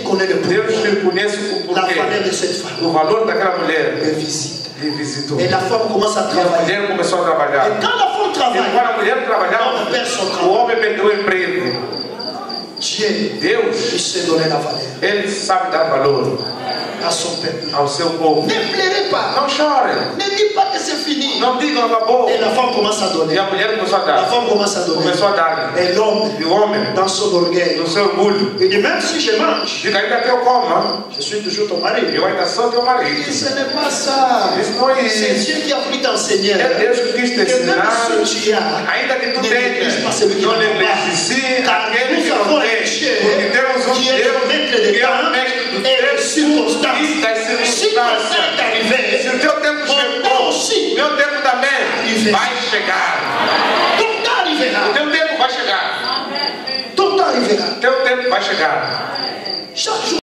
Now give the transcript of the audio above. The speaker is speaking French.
connaît le Deus pourquoi, te conhece o la valeur porquê, de cette femme. o valor daquela mulher. Elle visite. Ele visitou. Et la femme commence à E a travailler. mulher começou a Et trabalhar. quand la femme E travaille, quando a mulher trabalhava, l'homme perd son o travail. homem perdeu o emprego. Dieu, Deus, il sait donner la valeur ele sabe dar valor à son peuple. ao seu povo. Ne pleurez pas. Não chore. Ne dites pas que c'est fini. Não digam acabou. Et la femme commence à donner. E a mulher começou a La dar. femme commence à donner. Começou a dar. Et l'homme, E o homem, dans son orgueil, no seu orgulho, il dit même si je mange, diga ainda que eu como, je suis toujours ton mari. eu ainda sou teu Il marido. dit ce n'est pas ça. Isso não é C'est isso. Dieu qui a voulu t'enseigner. É Deus que quis te Que même ensinar. si tu as, Ainda que tu ne néglige pas tenhas, celui qui não n'a pas. negligencie Car aquele que nous não avons un tem. Dieu Porque temos qui est le Deus maître des que é o temps mestre do et des tempo circonstances. e das Si ton temps est circunstâncias. arrivé, Se o teu tempo mon temps chegou, aussi, meu tempo também vai chegar. ton temps O arrivera. teu tempo vai chegar. Ton temps arrivera. Teu tempo vai chegar.